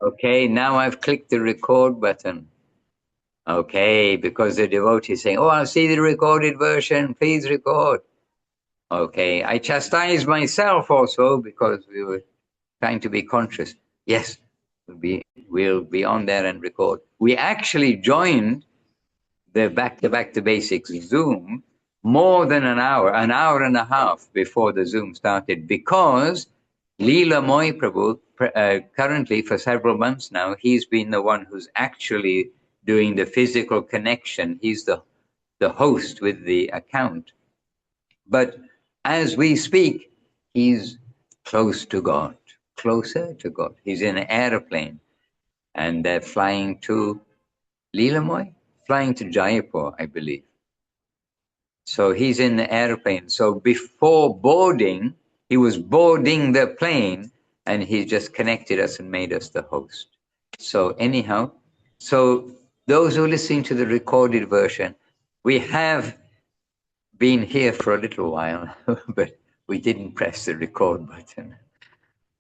Okay, now I've clicked the record button. Okay, because the devotee is saying, oh, I'll see the recorded version, please record. Okay, I chastised myself also because we were trying to be conscious. Yes, we'll be on there and record. We actually joined the Back to Basics Zoom more than an hour and a half before the Zoom started, because Leela Moy Prabhu, currently for several months now, he's been the one who's actually doing the physical connection. He's the host with the account. But as we speak, he's close to God, closer to God. He's in an airplane, and they're flying to Leela Moy, flying to Jaipur, I believe. So he's in the airplane. So before boarding, he was boarding the plane, and he just connected us and made us the host. So anyhow, so those who are listening to the recorded version, we have been here for a little while, but we didn't press the record button.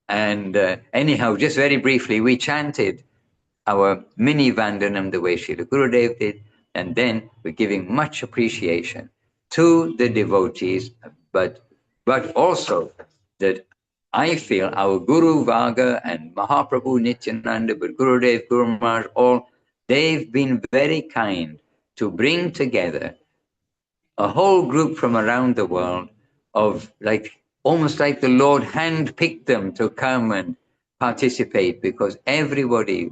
And anyhow, just very briefly, we chanted our mini Vandanam the way Srila Gurudev did, and then we're giving much appreciation to the devotees, but also that I feel our Guru Vaga and Mahaprabhu Nityananda, but Gurudev, Guru Maharaj, all, they've been very kind to bring together a whole group from around the world of, like, almost like the Lord handpicked them to come and participate, because everybody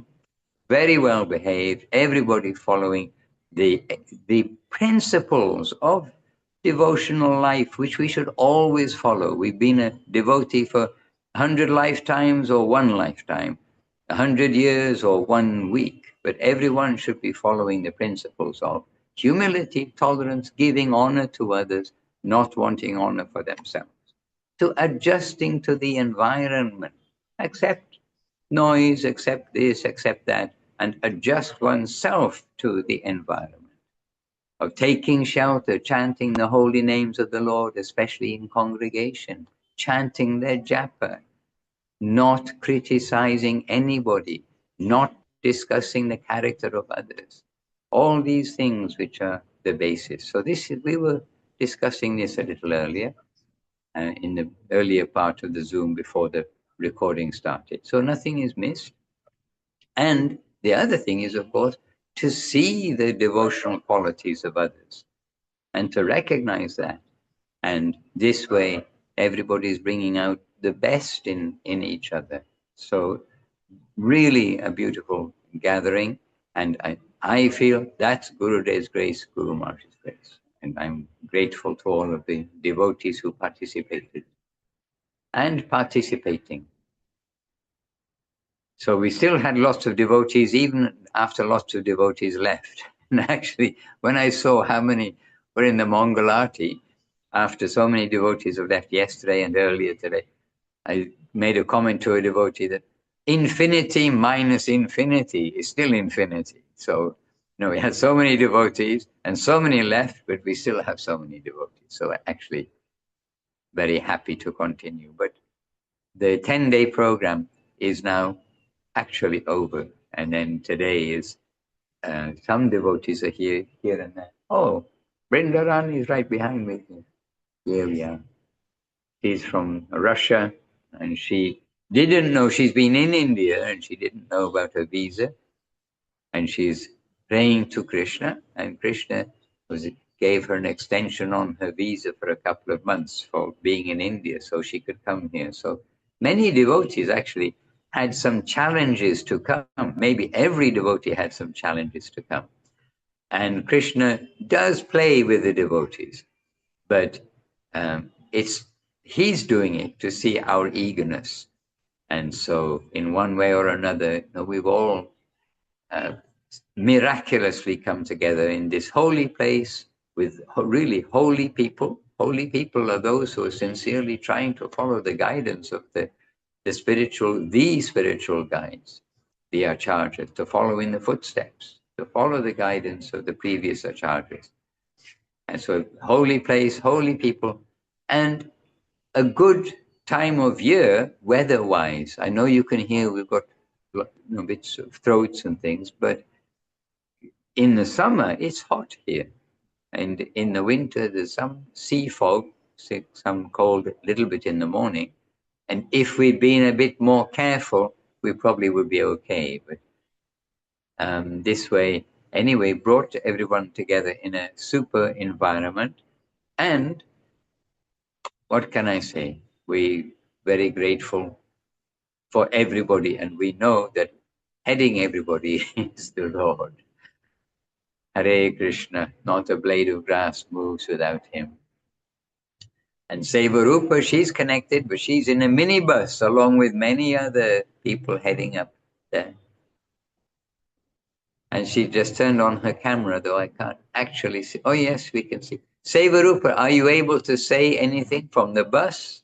very well behaved, everybody following the principles of devotional life, which we should always follow. We've been a devotee for 100 lifetimes or one lifetime, 100 years or 1 week, but everyone should be following the principles of humility, tolerance, giving honor to others, not wanting honor for themselves, to adjusting to the environment, accept noise, accept this, accept that, and adjust oneself to the environment, of taking shelter, chanting the holy names of the Lord, especially in congregation, chanting their japa, not criticizing anybody, not discussing the character of others. All these things which are the basis. So we were discussing this a little earlier, in the earlier part of the Zoom before the recording started. So nothing is missed. And the other thing is, of course, to see the devotional qualities of others and to recognize that. And this way, everybody is bringing out the best in each other. So really a beautiful gathering. And I feel that's Gurudev's grace, Guru Maharaj's grace. And I'm grateful to all of the devotees who participated and participating. So we still had lots of devotees, even after lots of devotees left. And actually, when I saw how many were in the Mangalarti, after so many devotees have left yesterday and earlier today, I made a comment to a devotee that infinity minus infinity is still infinity. So, we had so many devotees and so many left, but we still have so many devotees. So actually, very happy to continue. But the 10-day program is now actually over. And then today is, some devotees are here and there. Oh, Brenda Rani is right behind me. Here we are. She's from Russia, and she didn't know, she's been in India and she didn't know about her visa. And she's praying to Krishna, and Krishna gave her an extension on her visa for a couple of months for being in India so she could come here. So many devotees actually had some challenges to come. Maybe every devotee had some challenges to come. And Krishna does play with the devotees, but he's doing it to see our eagerness. And so in one way or another, we've all miraculously come together in this holy place with really holy people. Holy people are those who are sincerely trying to follow the guidance of the spiritual guides, the acharyas, to follow in the footsteps, to follow the guidance of the previous acharyas. And so holy place, holy people, and a good time of year, weather-wise, I know you can hear we've got bits of throats and things, but in the summer, it's hot here. And in the winter, there's some sea fog, some cold a little bit in the morning. And if we'd been a bit more careful, we probably would be okay. But this way, anyway, brought everyone together in a super environment. And what can I say? We're very grateful for everybody. And we know that heading everybody is the Lord. Hare Krishna, not a blade of grass moves without him. And Sevarupa, she's connected, but she's in a minibus along with many other people heading up there. And she just turned on her camera, though I can't actually see. Oh, yes, we can see. Sevarupa, are you able to say anything from the bus?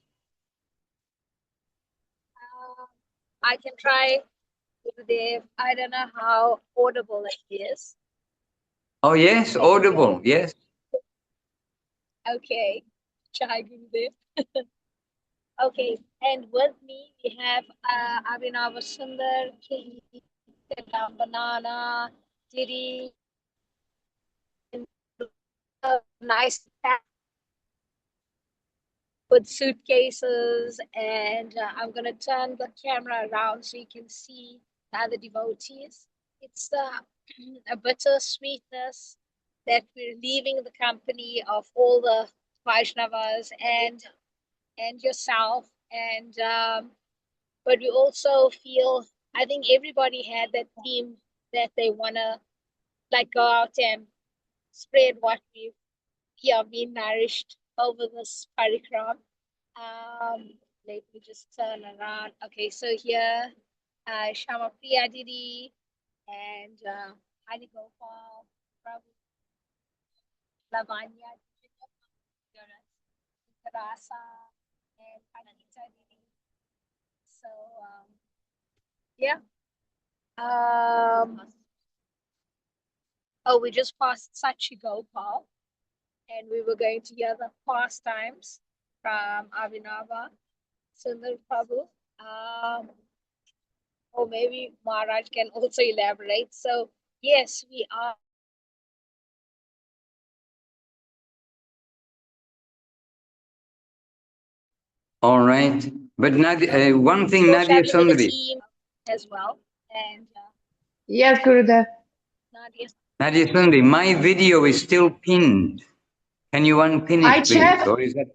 I can try, Gurudev. I don't know how audible it is. Oh, yes, audible, yes. Okay, try, Gurudev. Okay, and with me we have Abhinava Sundar, Banana, Diddy, nice with suitcases, and I'm gonna turn the camera around so you can see the other devotees. It's a bitter sweetness that we're leaving the company of all the Vaishnavas and yourself, and but we also feel, I think everybody had that theme that they wanna like go out and spread what we've been nourished over this parikram. Let me just turn around. Okay, so here, Shama Priya Didi and Hari Gopal, Prabhu, Lavanya, Rasa, and Anita Didi. So, yeah. Oh, we just passed Sachi Gopal, and we were going to hear the pastimes from Abhinava Sundar Prabhu. Or maybe Maharaj can also elaborate. So, yes, we are. All right. But Nadia, one thing, Nadia Sundari. As well. And yes, Gurudev. Nadia Sundari, my video is still pinned. Can you unpin it, please? Or is that...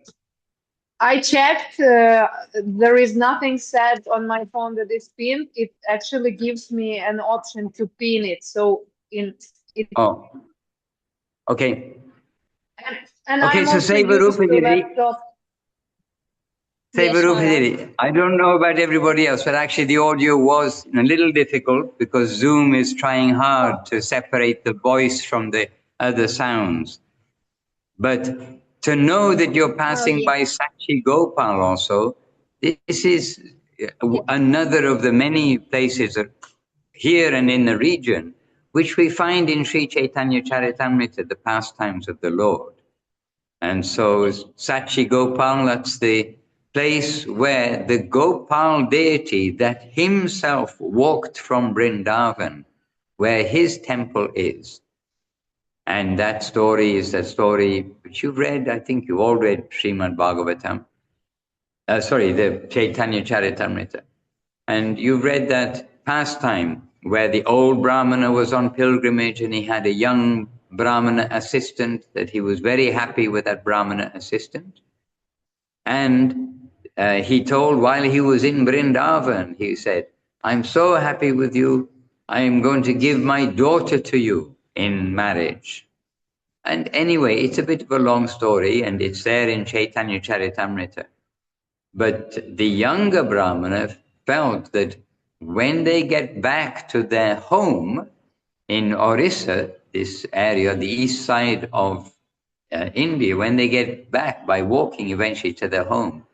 I checked. There is nothing said on my phone that is pinned. It actually gives me an option to pin it. So Oh, okay. And okay, I'm so also used the laptop. Yes, I don't know about everybody else, but actually the audio was a little difficult because Zoom is trying hard to separate the voice from the other sounds. But to know that you're passing by Sachi Gopal also, this is another of the many places here and in the region which we find in Sri Chaitanya Charitamrita, the pastimes of the Lord. And so Sachi Gopal, that's the place where the Gopal deity that himself walked from Vrindavan, where his temple is. And that story is a story which you've read, I think you've all read Srimad Bhagavatam. The Chaitanya Charitamrita. And you've read that pastime where the old Brahmana was on pilgrimage and he had a young Brahmana assistant that he was very happy with that Brahmana assistant. And he told while he was in Vrindavan, he said, I'm so happy with you. I am going to give my daughter to you in marriage. And anyway, it's a bit of a long story and it's there in Chaitanya Charitamrita. But the younger Brahmana felt that when they get back to their home in Orissa, this area, the east side of India, when they get back by walking eventually to their home,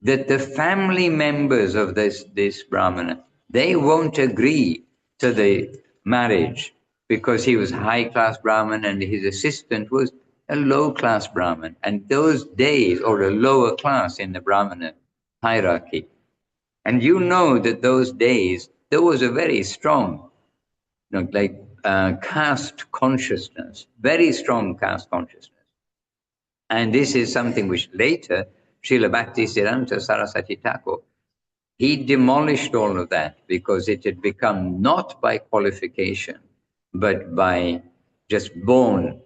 that the family members of this Brahmana, they won't agree to the marriage because he was a high-class Brahmin and his assistant was a low-class Brahmin. And those days, or a lower class in the Brahmana hierarchy. And you know that those days, there was a very strong, caste consciousness, very strong caste consciousness. And this is something which later, Srila Bhaktisiddhanta Saraswati Thakur, he demolished all of that because it had become not by qualification, but by just born.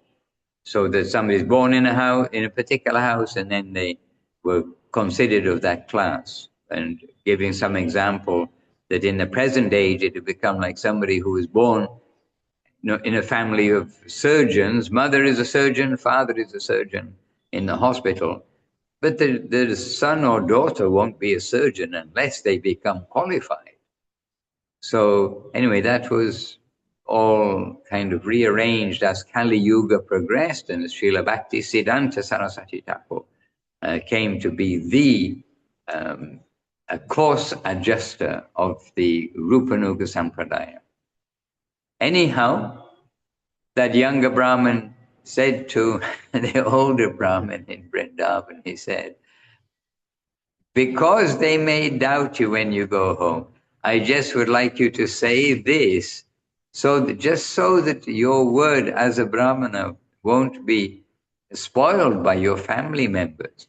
So that somebody is born in a house, in a particular house, and then they were considered of that class. And giving some example that in the present age, it had become like somebody who was born in a family of surgeons. Mother is a surgeon, father is a surgeon in the hospital. But the son or daughter won't be a surgeon unless they become qualified. So anyway, that was all kind of rearranged as Kali Yuga progressed, and Srila Bhaktisiddhanta Saraswati Thakur came to be the a course adjuster of the Rupanuga Sampradaya. Anyhow, that younger Brahmin said to the older Brahmin in Vrindavan, he said, because they may doubt you when you go home, I just would like you to say this, so that just so that your word as a Brahmana won't be spoiled by your family members,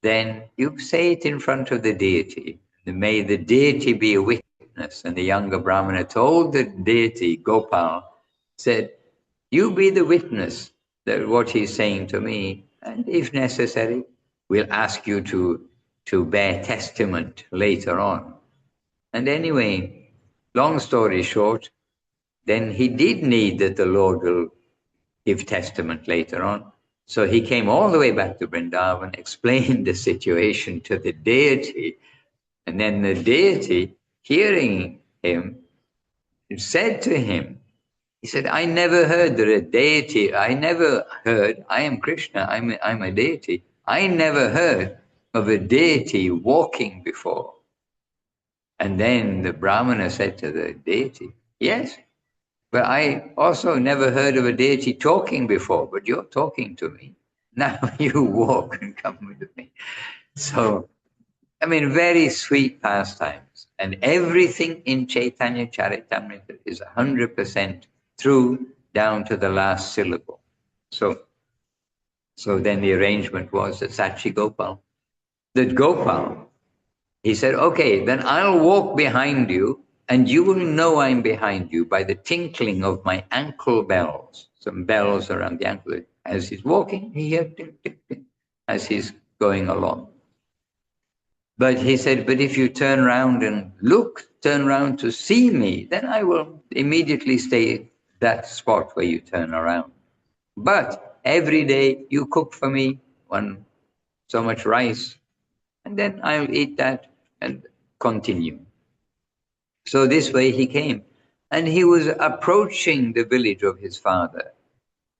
then you say it in front of the deity. May the deity be a witness. And the younger Brahmana told the deity, Gopal, said, you be the witness that what he's saying to me, and if necessary, we'll ask you to bear testament later on. And anyway, long story short, then he did need that the Lord will give testament later on. So he came all the way back to Vrindavan, explained the situation to the deity, and then the deity, hearing him, said to him, he said, I never heard that a deity, I am Krishna, I'm a deity. I never heard of a deity walking before. And then the Brahmana said to the deity, yes, but I also never heard of a deity talking before, but you're talking to me. Now you walk and come with me. So, I mean, very sweet pastimes. And everything in Chaitanya Charitamrita is 100% true down to the last syllable. So then the arrangement was that Sachi Gopal, he said, okay, then I'll walk behind you and you will know I'm behind you by the tinkling of my ankle bells, some bells around the ankle. As he's walking, he hears tick, tick, tick, as he's going along. But he said, but if you turn around and turn around to see me, then I will immediately stay that spot where you turn around. But every day you cook for me so much rice, and then I'll eat that and continue. So this way he came, and he was approaching the village of his father.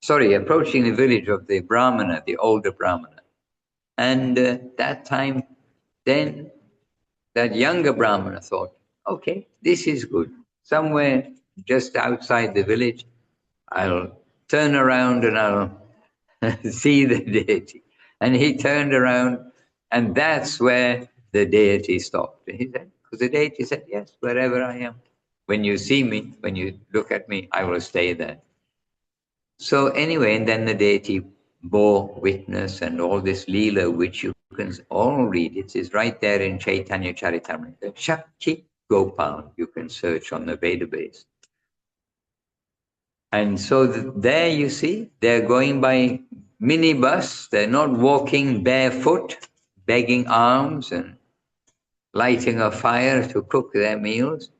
Approaching the village of the Brahmana, the older Brahmana. And that time, then that younger Brahmana thought, okay, this is good. Somewhere just outside the village, I'll turn around and I'll see the deity. And he turned around, and that's where the deity stopped. He said, because the deity said, yes, wherever I am. When you see me, when you look at me, I will stay there. So anyway, and then the deity bore witness, and all this Leela, which you can all read. It is right there in Chaitanya Charitamrita. Shakti Gopal, you can search on the database. And so there you see, they're going by minibus. They're not walking barefoot, begging alms and lighting a fire to cook their meals.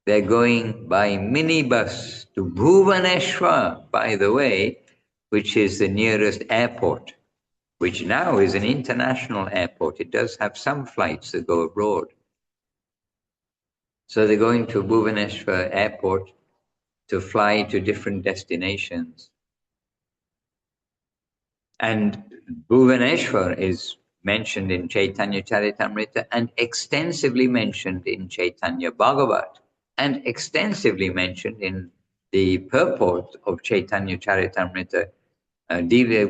They're going by minibus to Bhuvaneshwar, by the way, which is the nearest airport, which now is an international airport. It does have some flights that go abroad. So they're going to Bhuvaneshwar airport to fly to different destinations. And Bhuvaneshwar is mentioned in Chaitanya Charitamrita and extensively mentioned in Chaitanya Bhagavat and extensively mentioned in the purport of Chaitanya Charitamrita,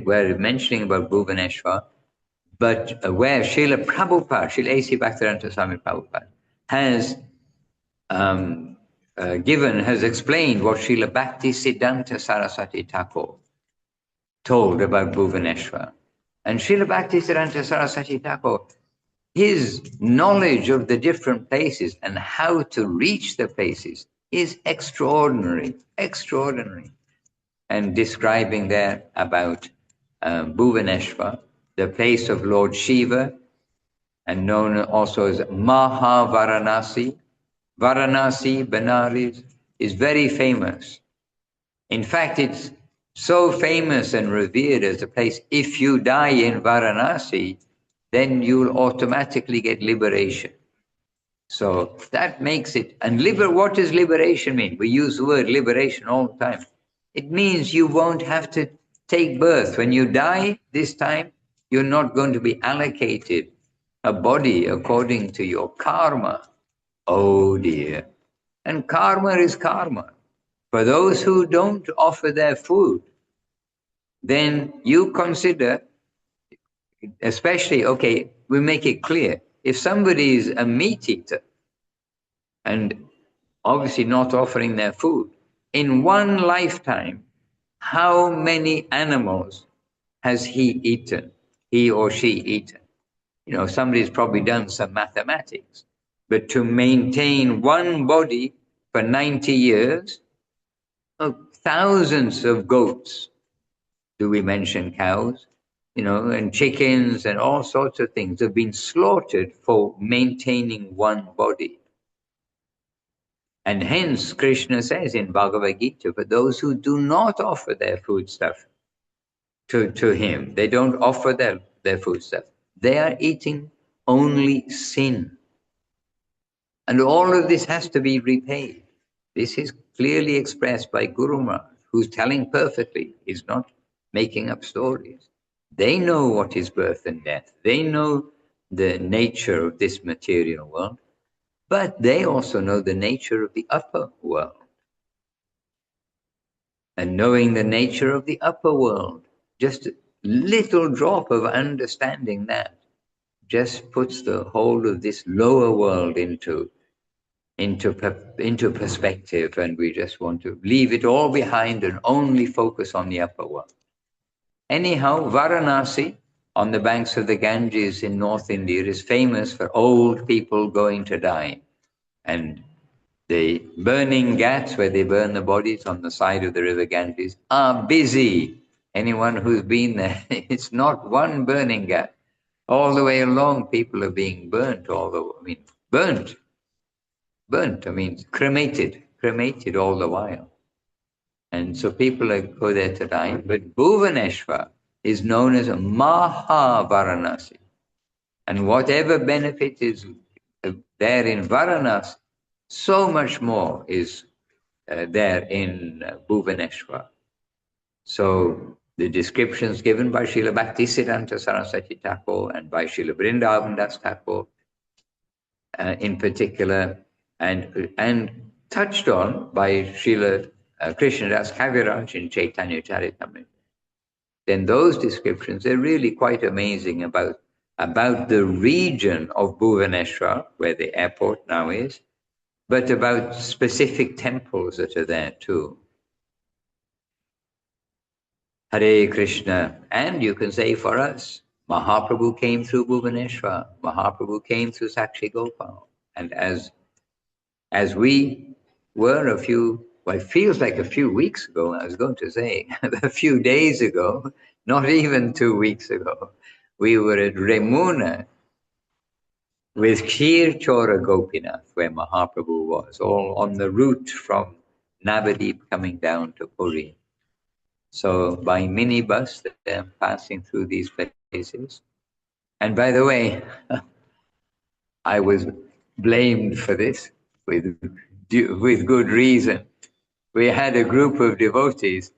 where mentioning about Bhuvaneshwar. But where Srila Prabhupada, Srila A.C. Bhaktivedanta Swami Prabhupada, has has explained what Srila Bhakti Siddhanta Saraswati Thakur told about Bhuvaneshwar. And Srila Bhakti Siddhanta Saraswati Thakur, his knowledge of the different places and how to reach the places is extraordinary, extraordinary. And describing there about Bhuvaneshwar, the place of Lord Shiva, and known also as Mahavaranasi. Varanasi, Benares, is very famous. In fact, it's so famous and revered as a place. If you die in Varanasi, then you'll automatically get liberation. So that makes it. And what does liberation mean? We use the word liberation all the time. It means you won't have to take birth. When you die this time, you're not going to be allocated a body according to your karma. Oh dear. And karma is karma. For those who don't offer their food, then you consider, especially, okay, we make it clear. If somebody is a meat eater and obviously not offering their food, in one lifetime, how many animals has he or she eaten? You know, somebody's probably done some mathematics. But to maintain one body for 90 years, thousands of goats, do we mention cows, you know, and chickens and all sorts of things have been slaughtered for maintaining one body. And hence Krishna says in Bhagavad Gita, for those who do not offer their foodstuff to him, they don't offer their foodstuff, they are eating only sin. And all of this has to be repaid. This is clearly expressed by Guru Maharaj, who's telling perfectly. He's not making up stories. They know what is birth and death. They know the nature of this material world, but they also know the nature of the upper world. And knowing the nature of the upper world, just a little drop of understanding that just puts the whole of this lower world into perspective, and we just want to leave it all behind and only focus on the upper world. Anyhow, Varanasi, on the banks of the Ganges in North India, is famous for old people going to die. And the burning ghats, where they burn the bodies on the side of the river Ganges, are busy. Anyone who's been there, it's not one burning ghat. All the way along, people are being burnt, cremated all the while. And so people go there to die. But Bhuvaneshwar is known as Mahavaranasi. And whatever benefit is there in Varanasi, so much more is there in Bhuvaneshwar. So the descriptions given by Srila Bhakti Siddhanta Saraswati Thakur and by Srila Vrindavan Das Thakur in particular, and touched on by Srila Krishnadas Kaviraj in Chaitanya Charitamrita, then those descriptions are really quite amazing about the region of Bhuvaneshwar, where the airport now is, but about specific temples that are there too. Hare Krishna. And you can say for us, Mahaprabhu came through Bhuvaneshwar, Mahaprabhu came through Sakshi Gopal. And as we were it feels like a few weeks ago, I was going to say, a few days ago, not even 2 weeks ago, we were at Remuna with Kshir Chora Gopinath, where Mahaprabhu was, all on the route from Navadip coming down to Puri. So by minibus, they're passing through these places. And by the way, I was blamed for this with good reason. We had a group of devotees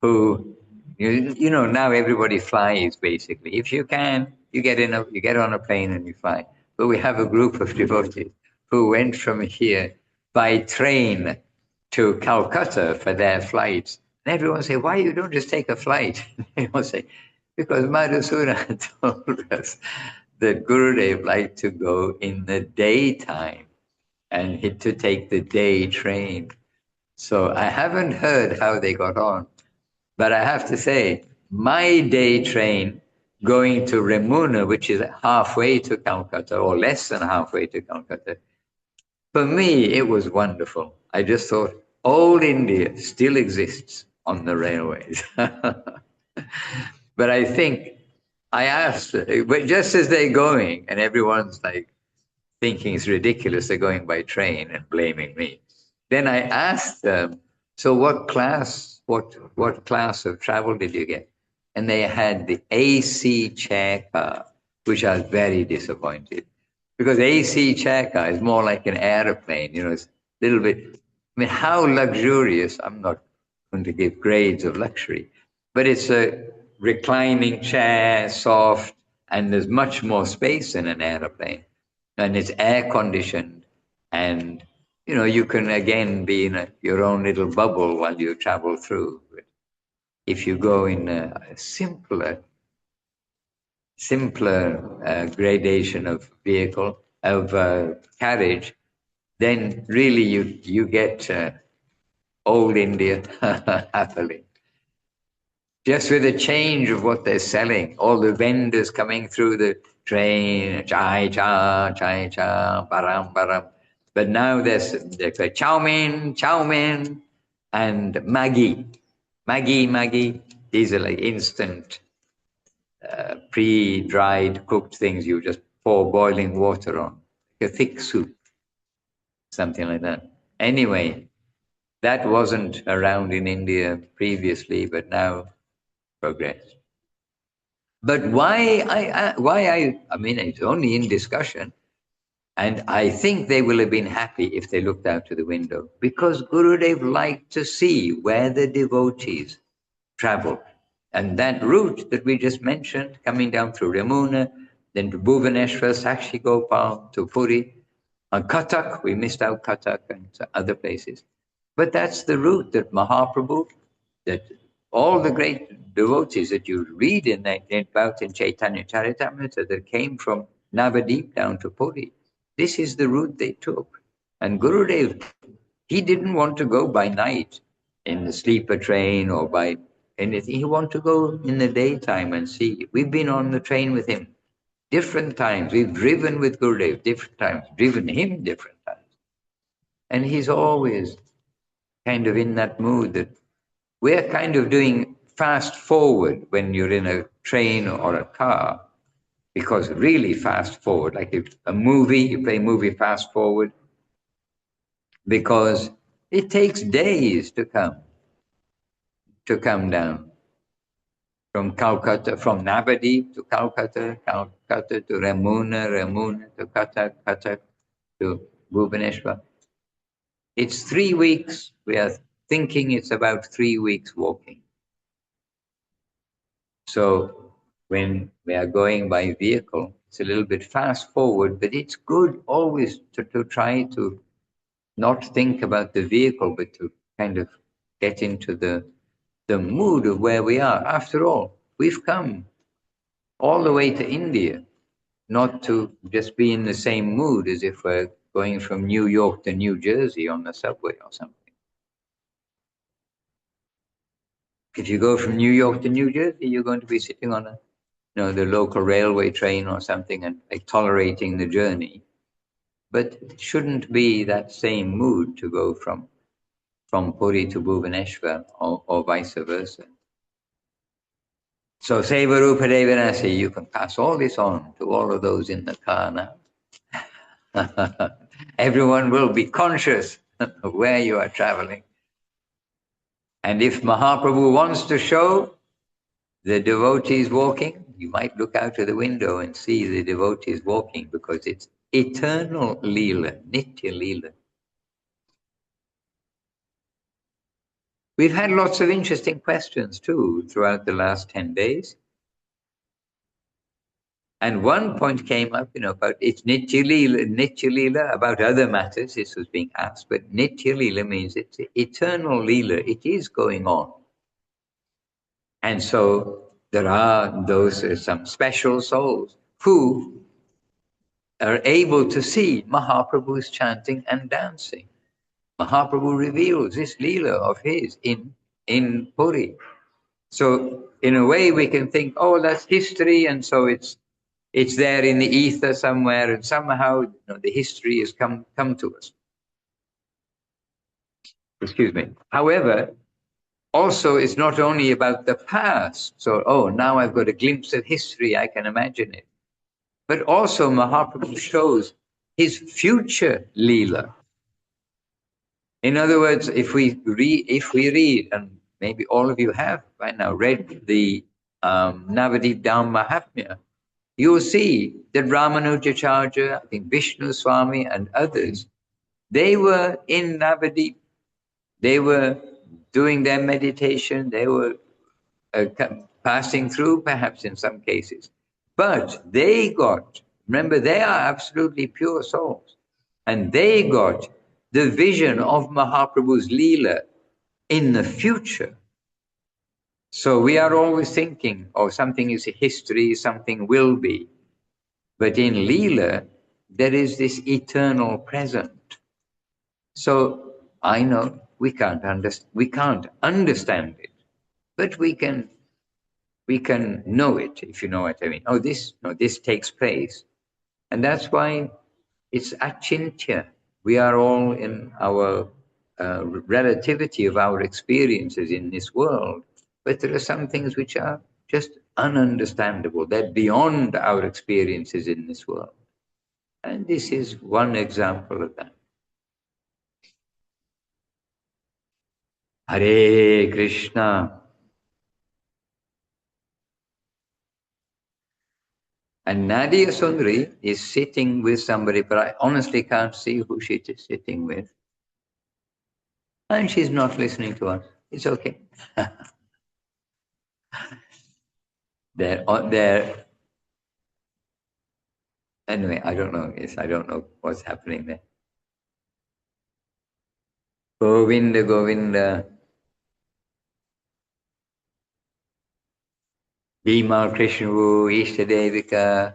who, you know, now everybody flies basically. If you can, you get on a plane and you fly. But we have a group of devotees who went from here by train to Calcutta for their flights. And everyone say, why you don't just take a flight? Everyone say, because Madhusudana told us that Gurudev liked to go in the daytime and to take the day train. So I haven't heard how they got on, but I have to say, my day train going to Remuna, which is halfway to Calcutta or less than halfway to Calcutta, for me, it was wonderful. I just thought, old India still exists on the railways. But I think I asked, but just as they're going, and everyone's like thinking it's ridiculous, they're going by train and blaming me. Then I asked them, so what class of travel did you get? And they had the AC chair car, which I was very disappointed. Because AC chair car is more like an aeroplane, it's a little bit, I mean, how luxurious, I'm not going to give grades of luxury, but it's a reclining chair, soft, and there's much more space in an aeroplane. And it's air conditioned, and you can again be in your own little bubble while you travel through. But if you go in a simpler gradation of vehicle, of carriage, then really you get old India happily. Just with a change of what they're selling, all the vendors coming through the train, chai cha, baram baram. But now there's chow mein, and Maggi. These are like instant, pre-dried, cooked things. You just pour boiling water on, like a thick soup, something like that. Anyway, that wasn't around in India previously, but now progress. But why I mean, it's only in discussion. And I think they will have been happy if they looked out to the window, because Gurudev liked to see where the devotees travel. And that route that we just mentioned, coming down through Remuna, then to Bhubaneswar, Sakshi Gopal, to Puri, and Kathak, we missed out Kathak and other places. But that's the route that Mahaprabhu, that all the great devotees that you read about in Chaitanya Charitamrita that came from Navadip down to Puri. This is the route they took. And Gurudev, he didn't want to go by night in the sleeper train or by anything. He wanted to go in the daytime and see. We've been on the train with him different times. We've driven with Gurudev different times, driven him different times. And he's always kind of in that mood that we're kind of doing fast forward when you're in a train or a car, because really fast forward, like if a movie, you play a movie fast forward, because it takes days to come down from Calcutta, from Navadip to Calcutta, Calcutta to Remuna, Remuna to Kathak, Kathak to Bhubaneswar. It's 3 weeks. We are thinking it's about 3 weeks walking. So when we are going by vehicle, it's a little bit fast forward, but it's good always to try to not think about the vehicle, but to kind of get into the mood of where we are. After all, we've come all the way to India, not to just be in the same mood as if we're going from New York to New Jersey on the subway or something. If you go from New York to New Jersey, you're going to be sitting on the local railway train or something and like tolerating the journey. But it shouldn't be that same mood to go from Puri to Bhubaneswar or vice versa. So Sevarupa Devanasi, you can pass all this on to all of those in the car now. Everyone will be conscious of where you are traveling. And if Mahaprabhu wants to show the devotees walking, you might look out of the window and see the devotees walking, because it's eternal Leela, Nitya Leela. We've had lots of interesting questions too throughout the last 10 days. And one point came up, about it's Nitya Leela, about other matters. This was being asked, but Nitya Leela means it's eternal Leela. It is going on. And so there are those some special souls who are able to see Mahaprabhu's chanting and dancing. Mahaprabhu reveals this Leela of his in Puri. So in a way we can think, oh, that's history, and so it's there in the ether somewhere, and somehow the history has come to us. Excuse me. However, also it's not only about the past. So, oh, now I've got a glimpse of history, I can imagine it. But also Mahaprabhu shows his future Leela. In other words, if we read, and maybe all of you have by now read the Navadip Dham Mahatmya, you will see that Ramanujacharya, I think Vishnu Swami and others, they were in Navadip. They were doing their meditation. They were passing through, perhaps in some cases. But they got, remember, they are absolutely pure souls. And they got the vision of Mahaprabhu's Leela in the future. So we are always thinking, oh, something is a history, something will be. But in Leela, there is this eternal present. So I know we can't understand it, but we can know it, if you know what I mean. Oh, this takes place. And that's why it's achintya. We are all in our relativity of our experiences in this world, but there are some things which are just ununderstandable. They're beyond our experiences in this world. And this is one example of that. Hare Krishna. And Nadia Sundari is sitting with somebody, but I honestly can't see who she is sitting with. And she's not listening to us. It's okay. They're anyway, I don't know. Yes, I don't know what's happening there. Govinda, Govinda. Bhima Krishnavu, Ishtadevika.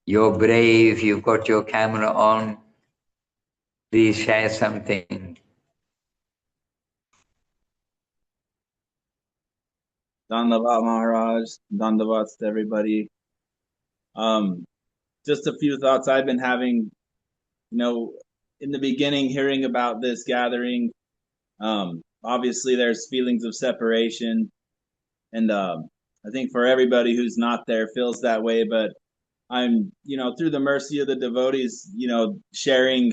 You're brave. You've got your camera on. Please share something. Dandavat Maharaj, Dandavats to everybody. Just a few thoughts I've been having, in the beginning, hearing about this gathering. Obviously there's feelings of separation, and I think for everybody who's not there feels that way, but I'm, through the mercy of the devotees, sharing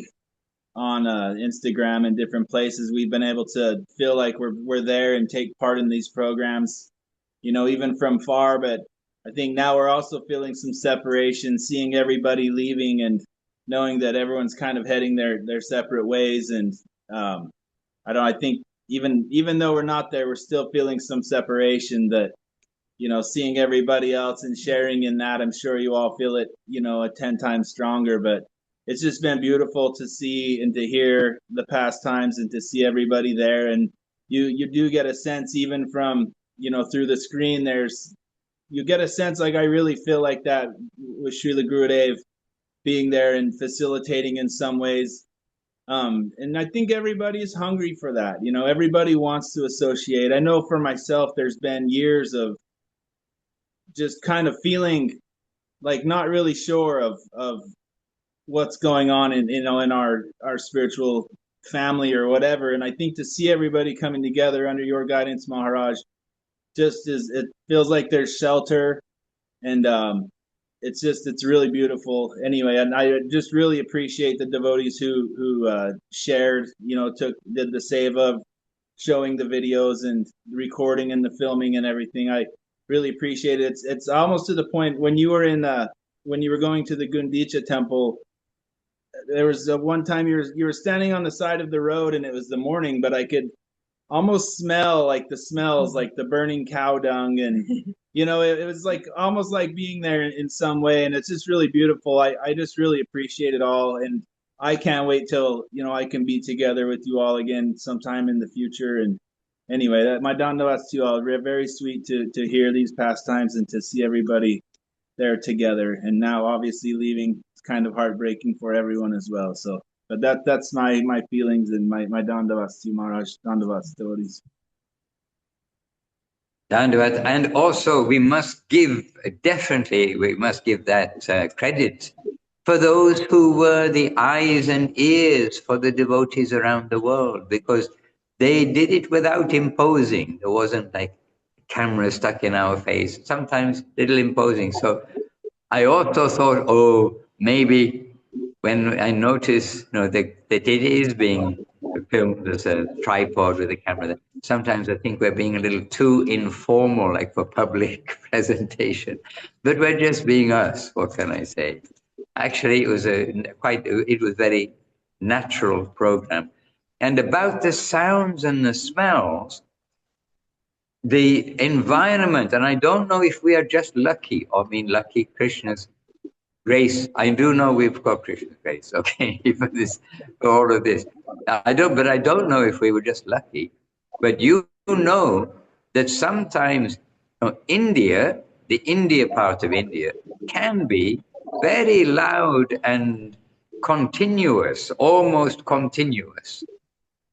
on Instagram and different places, we've been able to feel like we're there and take part in these programs, even from far. But I think now we're also feeling some separation, seeing everybody leaving and knowing that everyone's kind of heading their separate ways. And I think even though we're not there, we're still feeling some separation, that, seeing everybody else and sharing in that. I'm sure you all feel it, 10 times stronger. But it's just been beautiful to see and to hear the past times and to see everybody there. And you do get a sense, even from, through the screen, you get a sense, like I really feel like that with Srila Gurudev being there and facilitating in some ways. And I think everybody is hungry for that. Everybody wants to associate. I know for myself, there's been years of just kind of feeling like not really sure of what's going on in our spiritual family or whatever. And I think to see everybody coming together under your guidance, Maharaj, it feels like there's shelter, and it's really beautiful. Anyway, and I just really appreciate the devotees who shared, did the seva of showing the videos and recording and the filming and everything. I really appreciate it. It's almost to the point when you were when you were going to the Gundicha temple, there was one time you were standing on the side of the road, and it was the morning, but I could almost smell like the smells, like the burning cow dung, and it was like almost like being there in some way. And it's just really beautiful. I just really appreciate it all, and I can't wait till I can be together with you all again sometime in the future. anyway, my dandavats to you all. Very sweet to hear these pastimes and to see everybody there together. And now, obviously, leaving is kind of heartbreaking for everyone as well. So, but that's my feelings and my dandavats to you, Maharaj, dandavats devotees. Dandavat. And also, we must give, definitely, we must give that credit for those who were the eyes and ears for the devotees around the world, because they did it without imposing. There wasn't like a camera stuck in our face, sometimes little imposing. So I also thought, oh, maybe when I noticed, that it is being filmed as a tripod with a camera, sometimes I think we're being a little too informal, like for public presentation. But we're just being us. What can I say? Actually, it was it was very natural program. And about the sounds and the smells, the environment, and I don't know if we are just lucky, lucky Krishna's grace. I do know we've got Krishna's grace, okay, for all of this. But I don't know if we were just lucky. But you know that sometimes India, the India part of India, can be very loud and continuous, almost continuous.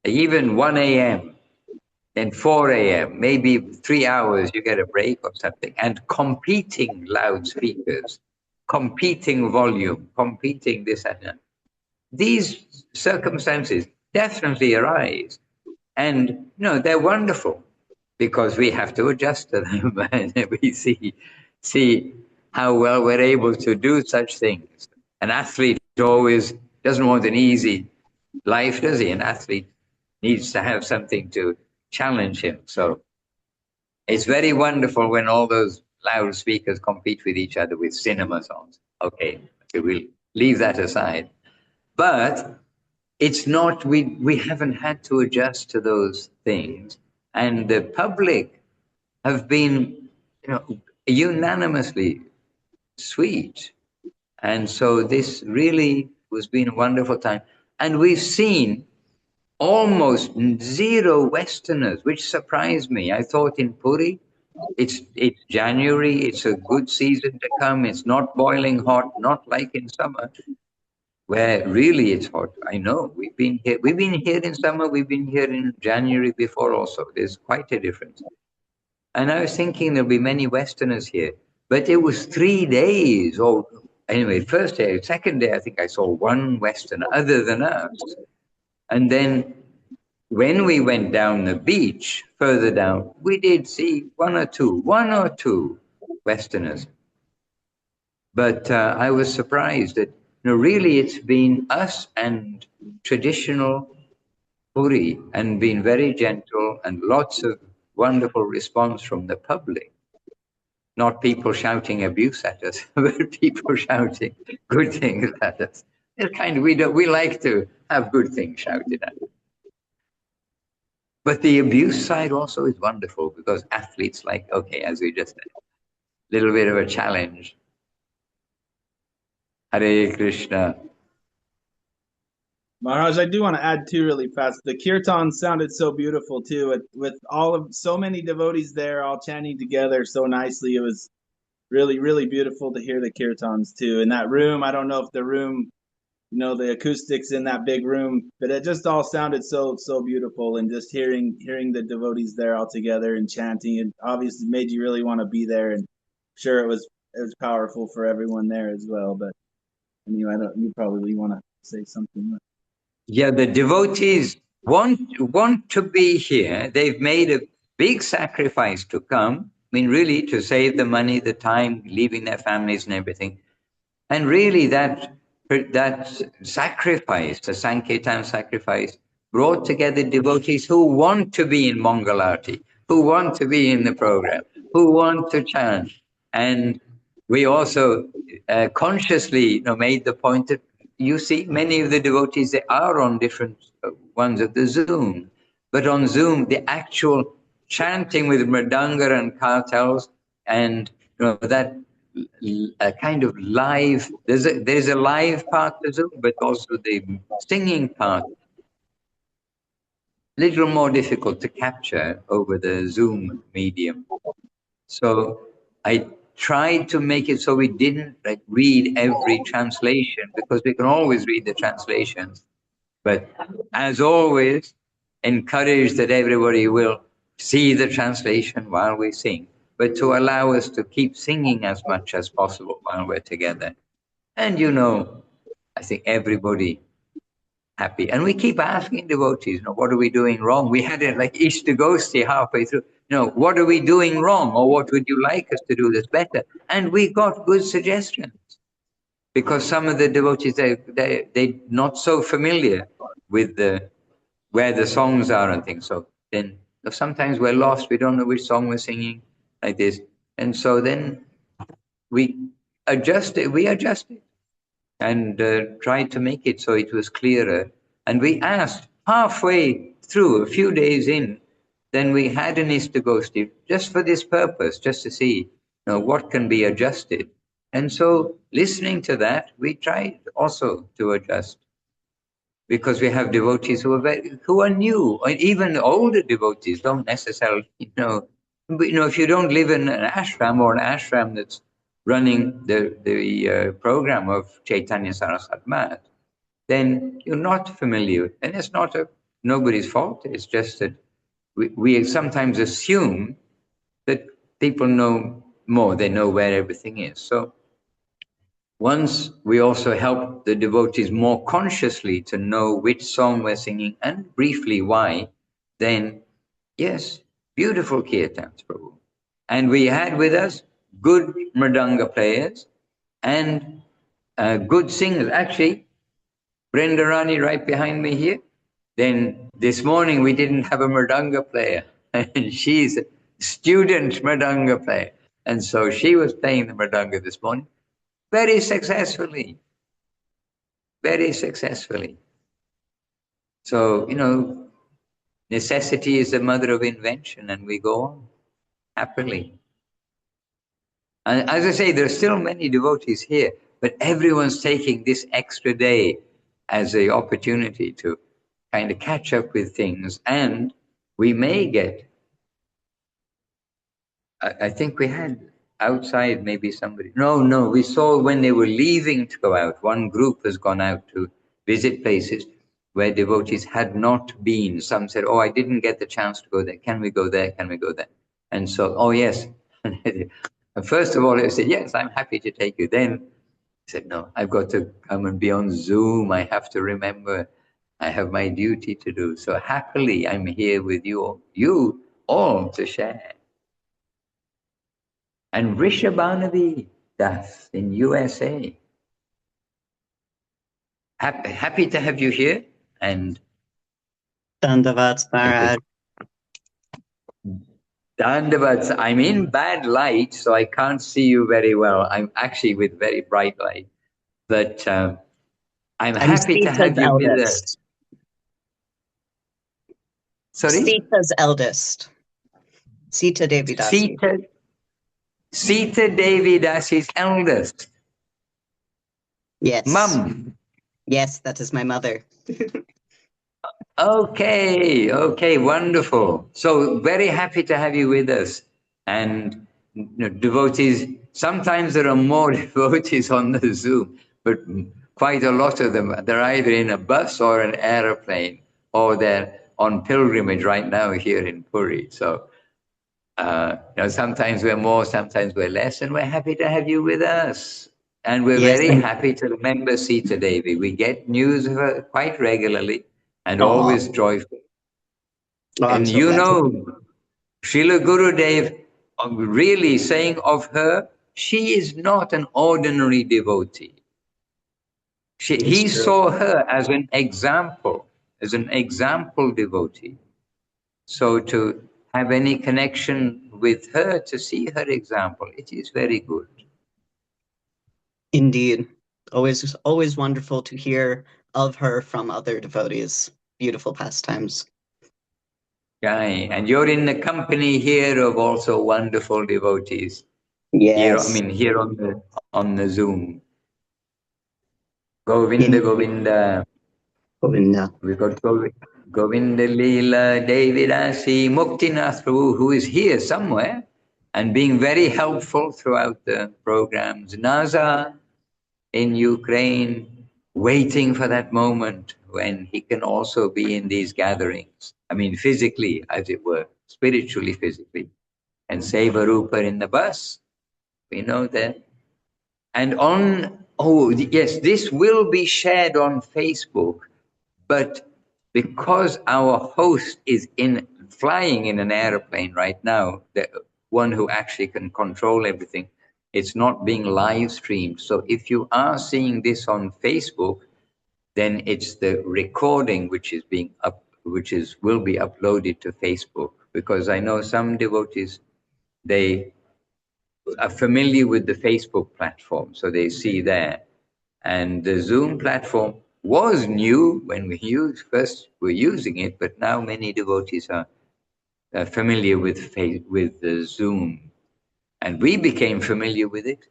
Even 1 a.m., then 4 a.m., maybe 3 hours, you get a break or something, and competing loudspeakers, competing volume, competing this and that. These circumstances definitely arise. And, they're wonderful because we have to adjust to them and we see how well we're able to do such things. An athlete always doesn't want an easy life, does he? An athlete needs to have something to challenge him. So it's very wonderful when all those loudspeakers compete with each other with cinema songs. Okay, we'll leave that aside. But it's not, we haven't had to adjust to those things. And the public have been, unanimously sweet. And so this really has been a wonderful time. And we've seen almost zero Westerners, which surprised me. I thought in Puri, it's January, it's a good season to come. It's not boiling hot, not like in summer, where really it's hot. I know we've been here in summer, we've been here in January before also. There's quite a difference. And I was thinking there'll be many Westerners here, but it was 3 days. Or anyway, first day, second day, I think I saw one Westerner other than us. And then when we went down the beach, further down, we did see one or two Westerners. But I was surprised that, really it's been us and traditional Puri, and been very gentle and lots of wonderful response from the public. Not people shouting abuse at us, but people shouting good things at us. It's we like to have good things shouted at us. But the abuse side also is wonderful because athletes okay, as we just said, a little bit of a challenge. Hare Krishna. Maharaj, I do want to add too really fast. The kirtan sounded so beautiful too, with all of so many devotees there, all chanting together so nicely. It was really, really beautiful to hear the kirtans too. In that room, I don't know if the room, the acoustics in that big room, but it just all sounded so beautiful. And just hearing the devotees there all together and chanting, it obviously made you really want to be there. And sure, it was powerful for everyone there as well. But anyway, you probably want to say something. Yeah, the devotees want to be here. They've made a big sacrifice to come. Really to save the money, the time, leaving their families and everything. And really that sacrifice, the Sankirtan sacrifice, brought together devotees who want to be in Mangalarti, who want to be in the program, who want to chant. And we also consciously made the point that you see many of the devotees, they are on different ones of the Zoom. But on Zoom, the actual chanting with mridanga and kartals and that kind of live, there's a live part to Zoom, but also the singing part. little more difficult to capture over the Zoom medium. So I tried to make it so we didn't like read every translation, because we can always read the translations. But as always, encourage that everybody will see the translation while we sing, but to allow us to keep singing as much as possible while we're together. And you know, I think everybody happy. And we keep asking devotees, what are we doing wrong? We had it like Ishtagosti halfway through. What are we doing wrong? Or what would you like us to do that's better? And we got good suggestions. Because some of the devotees, they're not so familiar with where the songs are and things. So then sometimes we're lost. We don't know which song we're singing like this. And so then we adjusted and tried to make it so it was clearer. And we asked halfway through, a few days in, then we had an Istagosti just for this purpose, just to see what can be adjusted. And so listening to that, we tried also to adjust, because we have devotees who are new, or even older devotees don't necessarily, if you don't live in an ashram that's running the program of Chaitanya Saraswat Math, then you're not familiar. And it's not nobody's fault. It's just that we sometimes assume that people know more. They know where everything is. So once we also help the devotees more consciously to know which song we're singing and briefly why, then yes, beautiful kirtans, Prabhu. And we had with us good mridanga players and good singers. Actually, Brenda Rani right behind me here. Then this morning we didn't have a mridanga player, and she's a student mridanga player. And so she was playing the mridanga this morning very successfully. Very successfully. So, necessity is the mother of invention, and we go on happily. And as I say, there are still many devotees here, but everyone's taking this extra day as an opportunity to kind of catch up with things. And we may get, I think we had outside maybe somebody. No, we saw when they were leaving to go out, one group has gone out to visit places where devotees had not been. Some said, I didn't get the chance to go there. Can we go there? Can we go there? And so, yes. First of all, I said, yes, I'm happy to take you. Then I said, no, I've got to come and be on Zoom. I have to remember I have my duty to do. So happily, I'm here with you all to share. And Rishabhanavi Das in USA. Happy to have you here. And Dandavats Maharaj. Dandavats, I'm in bad light, so I can't see you very well. I'm actually with very bright light. But I'm happy to have you with us. Sorry? Sita's eldest. Sita Devi Dasi. Sita Devi Dasi's eldest. Yes. Mum. Yes, that is my mother. Okay, wonderful. So very happy to have you with us. And devotees, sometimes there are more devotees on the Zoom, but quite a lot of them, they're either in a bus or an aeroplane, or they're on pilgrimage right now here in Puri. So sometimes we're more, sometimes we're less, and we're happy to have you with us. And we're very happy to remember Sita Devi. We get news of her quite regularly and always joyful. And Srila Gurudev really saying of her, she is not an ordinary devotee. He saw her as an example devotee. So to have any connection with her, to see her example, it is very good. Indeed. Always wonderful to hear of her from other devotees. Beautiful pastimes. Right. And you're in the company here of also wonderful devotees. Yes. Here on the Zoom. Govinda. Govinda. We got Govinda Leela, Devidasi, Muktinath Prabhu, who is here somewhere and being very helpful throughout the programs. Naza in Ukraine, waiting for that moment when he can also be in these gatherings. I mean, physically, as it were, spiritually, physically. And Sevarupa in the bus, we know that. And yes, this will be shared on Facebook, but because our host is flying in an airplane right now, the one who actually can control everything, it's not being live streamed. So if you are seeing this on Facebook, then it's the recording which is being will be uploaded to Facebook. Because I know some devotees, they are familiar with the Facebook platform, so they see there. And the Zoom platform was new when we first were using it, but now many devotees are familiar with the Zoom. And we became familiar with it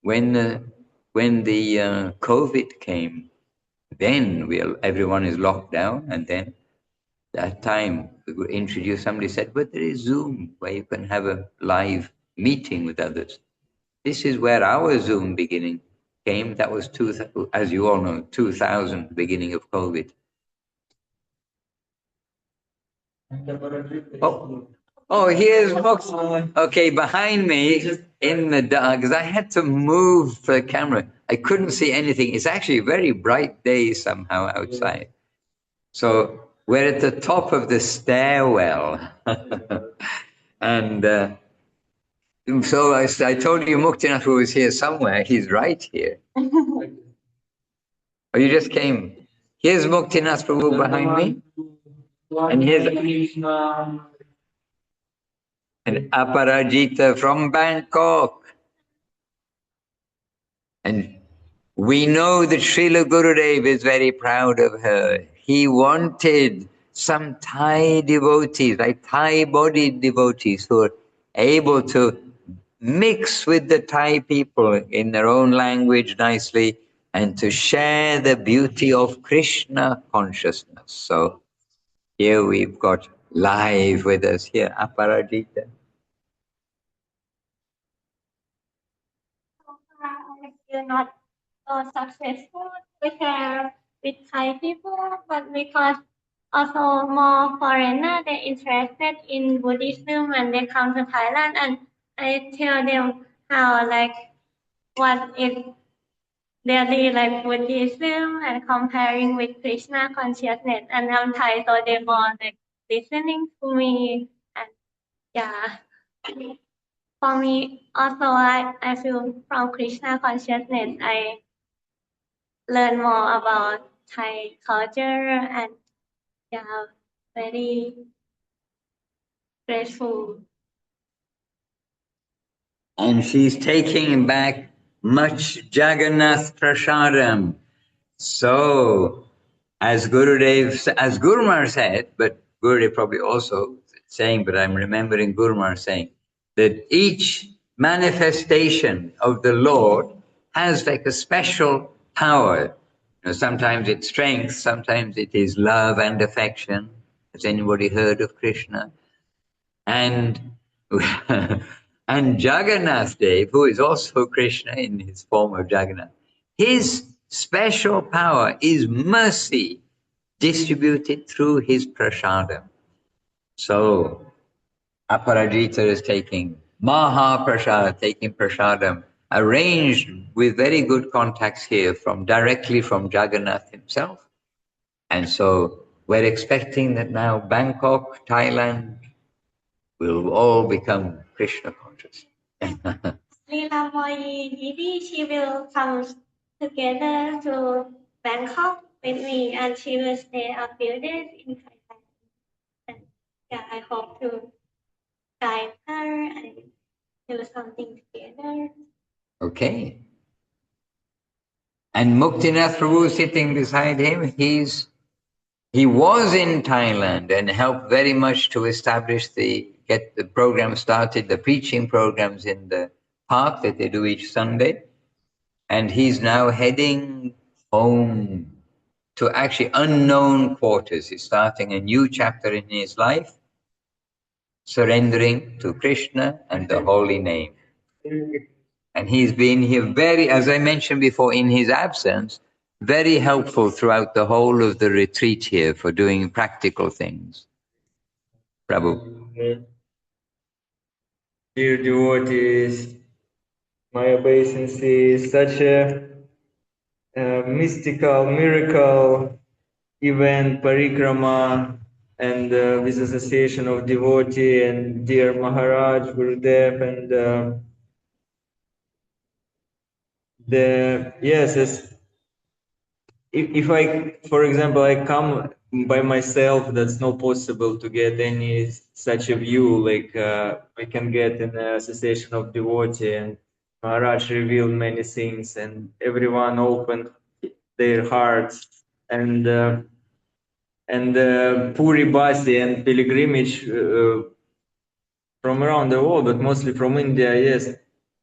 when the COVID came. Then everyone is locked down, and then that time we were introduced, somebody said, but there is Zoom where you can have a live meeting with others. This is where our Zoom beginning came. That was, as you all know, 2000, beginning of COVID. Here's Mox. Okay, behind me in the dark, because I had to move the camera. I couldn't see anything. It's actually a very bright day somehow outside. So we're at the top of the stairwell. And so I told you Muktinath was here somewhere. He's right here. Oh, you just came. Here's Muktinath Prabhu behind me. And here's and Aparajita from Bangkok. And we know that Srila Gurudev is very proud of her. He wanted some Thai devotees, like Thai-bodied devotees who are able to mix with the Thai people in their own language nicely and to share the beauty of Krishna consciousness. So here we've got live with us here, Aparajita. Still not successful to share with Thai people, but because also more foreigners they interested in Buddhism when they come to Thailand, and I tell them how what is really like Buddhism and comparing with Krishna consciousness, and I'm Thai, so they more listening to me, and yeah. For me, also, I feel from Krishna consciousness, I learn more about Thai culture, and yeah, very grateful. And she's taking back much Jagannath Prasadam. So, as Gurumar said, but Gurudev probably also saying, but I'm remembering Gurumar saying, that each manifestation of the Lord has like a special power. Sometimes it's strength, sometimes it is love and affection. Has anybody heard of Krishna? And and Jagannath Dev, who is also Krishna in his form of Jagannath, his special power is mercy distributed through his prasadam. So Aparajita is taking Maha Prasad, taking prasadam, arranged with very good contacts here directly from Jagannath himself. And so we're expecting that now Bangkok, Thailand, will all become Krishna conscious. Leela Moyi, she will come together to Bangkok with me, and she will stay a few days in Thailand. And yeah, I hope to guide her and do something together. Okay. And Muktinath Prabhu sitting beside him, he was in Thailand and helped very much to establish get the program started, the preaching programs in the park that they do each Sunday. And he's now heading home to actually unknown quarters. He's starting a new chapter in his life, surrendering to Krishna and the holy name. And he's been here very, as I mentioned before, in his absence, very helpful throughout the whole of the retreat here for doing practical things. Prabhu. Dear devotees, my obeisance is such a mystical miracle event, parikrama, and with association of devotee and dear Maharaj, Gurudev, and if I, for example, I come by myself, that's not possible to get any such a view like I can get in the association of devotee, and Maharaj revealed many things, and everyone opened their hearts, and Puri Bhasti and pilgrimage from around the world, but mostly from India, yes.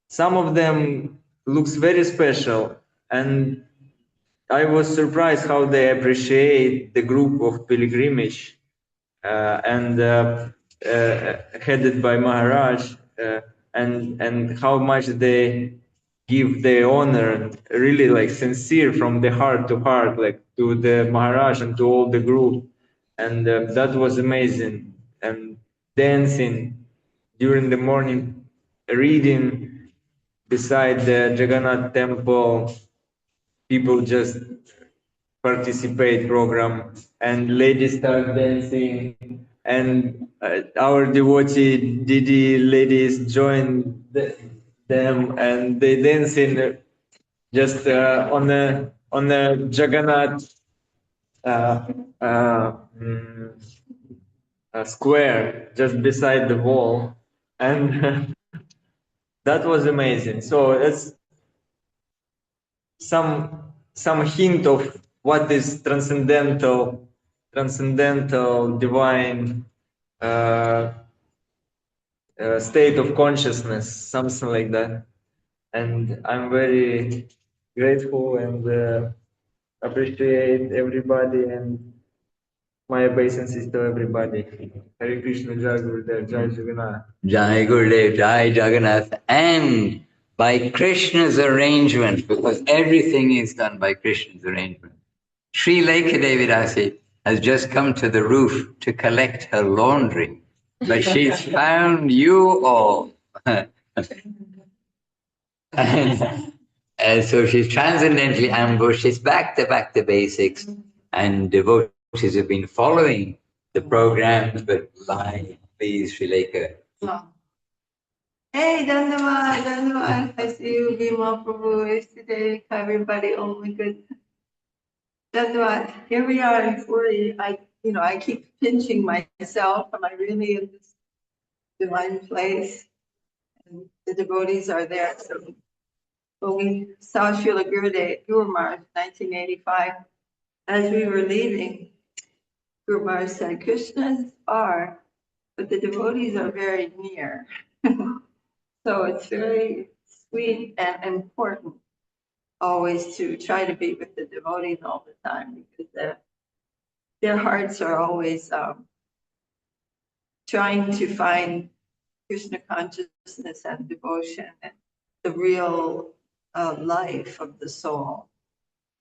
Some of them looks very special, and I was surprised how they appreciate the group of pilgrimage headed by Maharaj, and how much they give their honor, really like sincere from the heart to heart, like to the Maharaj and to all the group, and that was amazing. And dancing during the morning, reading beside the Jagannath temple, people just participate program, and ladies start dancing, and our devotee Didi ladies join them, and they dance in just on the Jagannath square just beside the wall, and that was amazing. So it's some hint of what is transcendental divine state of consciousness, something like that. And I'm very grateful and appreciate everybody, and my obeisances to everybody. Hare Krishna, Jai Gurudev, Jai Jagannath. Jai Gurudev, Jai Jagannath. And by Krishna's arrangement, because everything is done by Krishna's arrangement. Sri Lekha Devidasi has just come to the roof to collect her laundry, but she's found you all. And so she's transcendently ambushed. It's back to basics, and devotees have been following the programs, but live, please, Sri Lekha. Hey, Dandavad. I see you, Bhima Prabhu, yesterday. Hi, everybody. Oh my goodness. Dandavad. Here we are in Puri. I keep pinching myself. Am I really in this divine place? And the devotees are there. So when we saw Srila Guru Maharaj, 1985, as we were leaving, Guru Maharaj said, Krishna is far, but the devotees are very near. So it's very sweet and important always to try to be with the devotees all the time, because their hearts are always trying to find Krishna consciousness and devotion and the real life of the soul.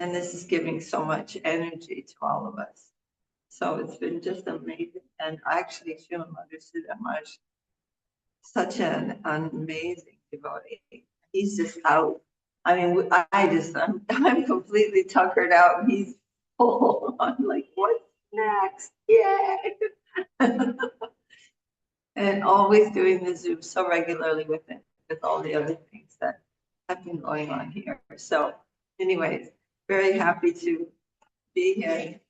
And this is giving so much energy to all of us. So it's been just amazing. And actually, Srila Madhusudana Maharaj, such an amazing devotee. He's just out. I mean, I'm completely tuckered out. He's full on, like, what's next? Yay! And always doing the Zoom so regularly with all the other things that have been going on here. So, anyways, very happy to be here.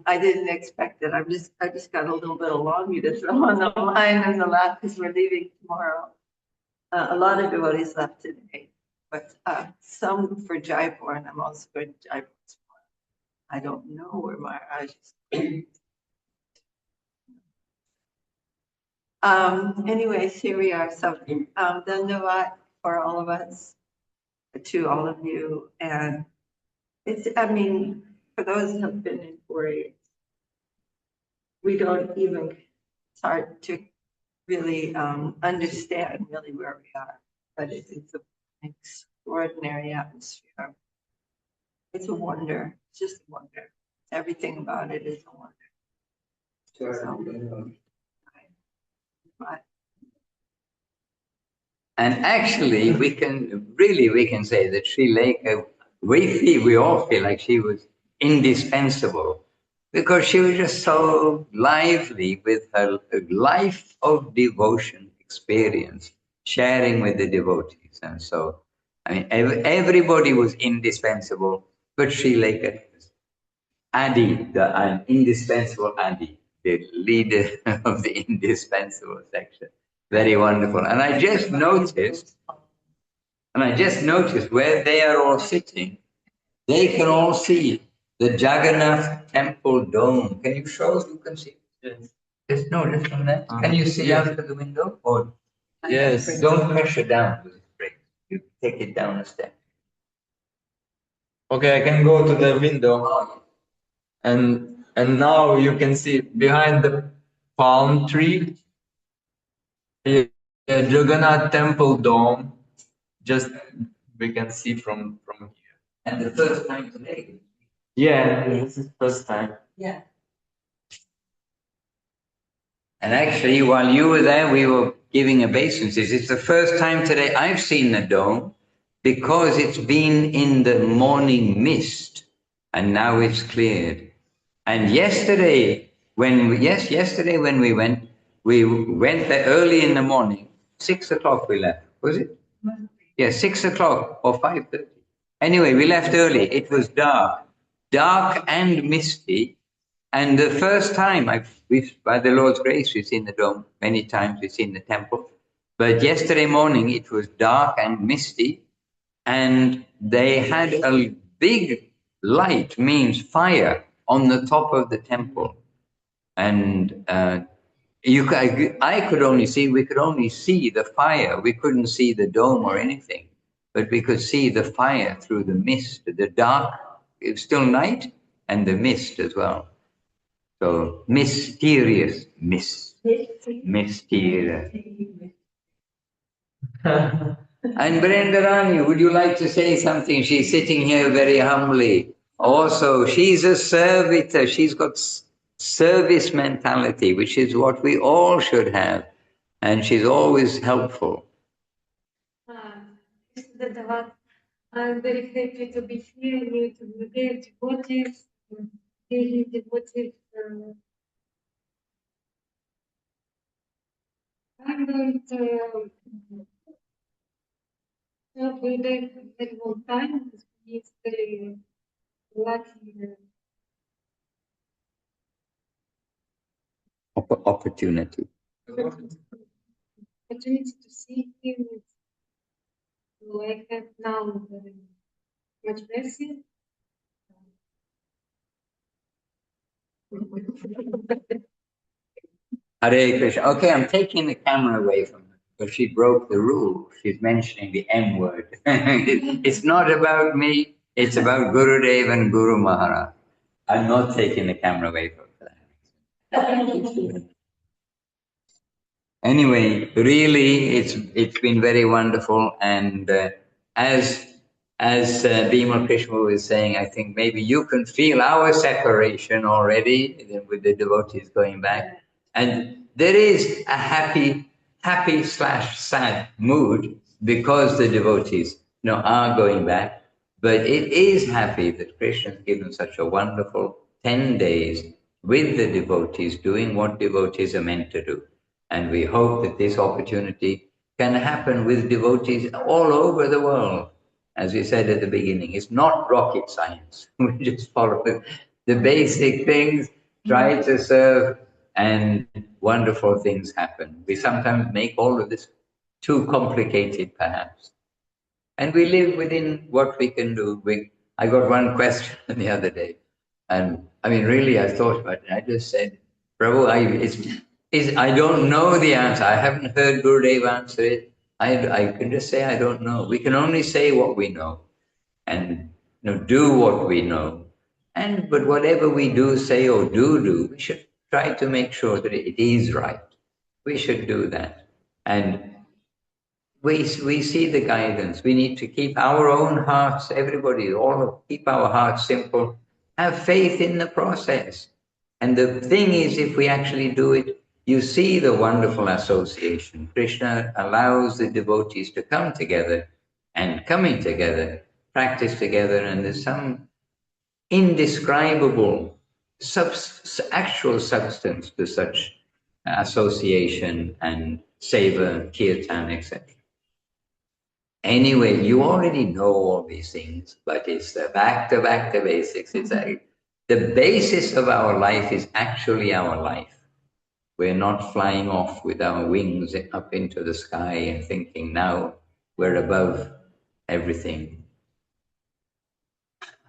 I didn't expect it. I just got a little bit of laundry to throw on the line in the last, because we're leaving tomorrow. A lot of devotees left today, but some for Jaipur, and I'm also going to Jaipur tomorrow. I don't know where Maharaj is. Anyways, here we are. So Dandavad for all of us, to all of you. And it's, I mean, for those who have been in Puri, we don't even, it's hard to really understand really where we are, but it's an extraordinary atmosphere. It's a wonder. It's just a wonder. Everything about it is a wonder. But And actually, we can say that Sri Lanka, we all feel like she was indispensable because she was just so lively with her life of devotion experience, sharing with the devotees. And so, I mean, everybody was indispensable, but Sri Lanka was Adi, an indispensable Adi, the leader of the indispensable section. Very wonderful. And I just noticed where they are all sitting, they can all see the Jagannath temple dome. Can you show us? You can see. Yes. No, just from that. Can you see out of the window? Or Yes. don't pressure down with it breaks. You take it down a step. Okay, I can go to the window, and now you can see behind the palm tree, the Jagannath temple dome. Just we can see from here. And the first time today. Yeah, this is first time. yeah, And actually, while you were there, we were giving obeisances. It's the first time today I've seen the dome because it's been in the morning mist and now it's cleared. And yesterday, when we went there early in the morning, 6 o'clock we left, was it? Yeah, 6 o'clock or 5:30. Anyway, we left early. It was dark and misty. And the first time, by the Lord's grace, we've seen the dome. Many times we've seen the temple. But yesterday morning, it was dark and misty. And they had a big light, means fire, on the top of the temple. And we could only see the fire. We couldn't see the dome or anything. But we could see the fire through the mist, the dark. It was still night, and the mist as well. So mysterious, mysterious. And Brendarani, would you like to say something? She's sitting here very humbly. Also, she's a servitor. She's got service mentality, which is what we all should have. And she's always helpful. I'm very happy to be here, to be there, devotees, daily devotees. I'm going to help with that very long time. It's very lucky. Opportunity. Opportunity to see him. So I have now very much mercy. Hare Krishna. Okay, I'm taking the camera away from her because she broke the rule. She's mentioning the M word. It's not about me. It's about Gurudev and Guru Maharaj. I'm not taking the camera away from that. Anyway, really, it's been very wonderful. And as Bhima Krishna was saying, I think maybe you can feel our separation already with the devotees going back. And there is a happy/sad mood because the devotees, are going back. But it is happy that Krishna has given such a wonderful 10 days with the devotees, doing what devotees are meant to do. And we hope that this opportunity can happen with devotees all over the world. As we said at the beginning, it's not rocket science. We just follow the basic things, try to serve, and wonderful things happen. We sometimes make all of this too complicated, perhaps. And we live within what we can do. I got one question the other day. And I mean, really, I thought about it. I just said, Prabhu, I don't know the answer. I haven't heard Gurudev answer it. I can just say I don't know. We can only say what we know and do what we know. But whatever we do, say, or do, we should try to make sure that it is right. We should do that. And we see the guidance. We need to keep our own hearts, everybody, keep our hearts simple. Have faith in the process. And the thing is, if we actually do it, you see the wonderful association. Krishna allows the devotees to come together, and coming together, practice together, and there's some indescribable actual substance to such association and seva, kirtan, etc. Anyway, you already know all these things, but it's the back to basics. It's the basis of our life is actually our life. We're not flying off with our wings up into the sky and thinking now we're above everything.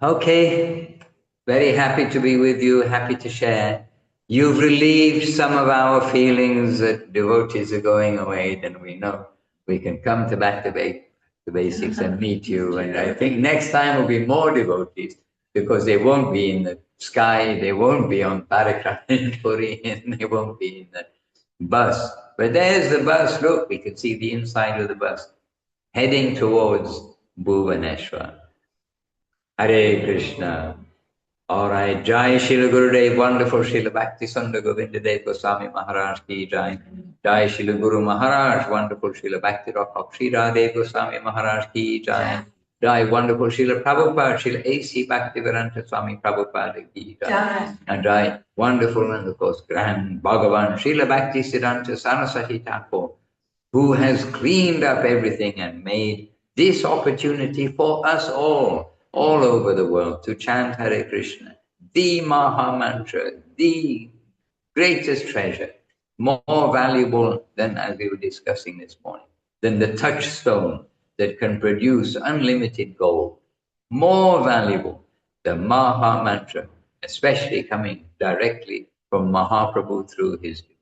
Okay, very happy to be with you, happy to share. You've relieved some of our feelings that devotees are going away, then we know we can come back to the basics and meet you. And I think next time will be more devotees because they won't be in the sky, they won't be on Parakram in Puri, and they won't be in the bus. But there's the bus, look, we can see the inside of the bus heading towards Bhuvaneshwar. Hare Krishna. All right, Jai Shila Gurudev, wonderful Shila Bhakti Sundar Govinda Dev Goswami Maharaj ki Jai. Jai Shila Guru Maharaj, wonderful Shila Bhakti Rock Shri Radhe Goswami Maharaj ki Jai. Jai, wonderful Shila Prabhupada, Shila A.C. Bhaktivedanta Swami Prabhupada ki Jai. And Jai, wonderful and of course grand Bhagavan, Shila Bhakti Siddhanta Saraswati Thakur, who has cleaned up everything and made this opportunity for us all over the world, to chant Hare Krishna, the Maha Mantra, the greatest treasure, more valuable than, as we were discussing this morning, than the touchstone that can produce unlimited gold. More valuable, the Maha Mantra, especially coming directly from Mahaprabhu through his devotees.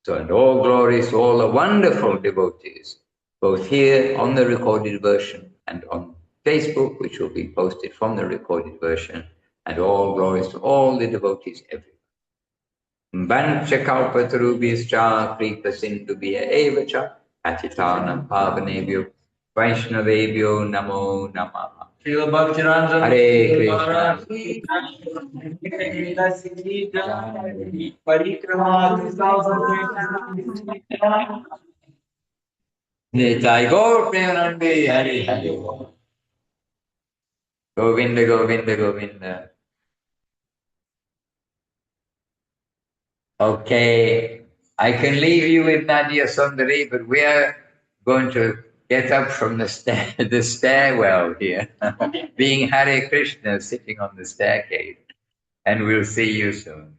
So, and all glories to all the wonderful devotees, both here on the recorded version and on Facebook, which will be posted from the recorded version, and all glories to all the devotees everywhere. Vanchakalpatarubhyascha kripa sindhubhya evacha patitanam pavanebhyo Vaishnavebhyo namo namaha. Hare Krishna. Nitai Gaur Premanande Hare Hare. Govinda, Govinda, Govinda. Okay, I can leave you with Nadia Sundari, but we are going to get up from the stairwell here, being Hare Krishna sitting on the staircase, and we'll see you soon.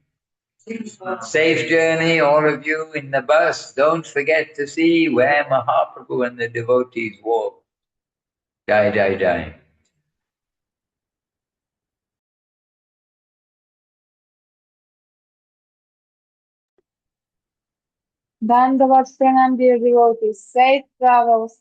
Safe journey, all of you in the bus. Don't forget to see where Mahaprabhu and the devotees walk. Jai, Jai, Jai. Dandavat Pranam, dear devotees. Safe travels.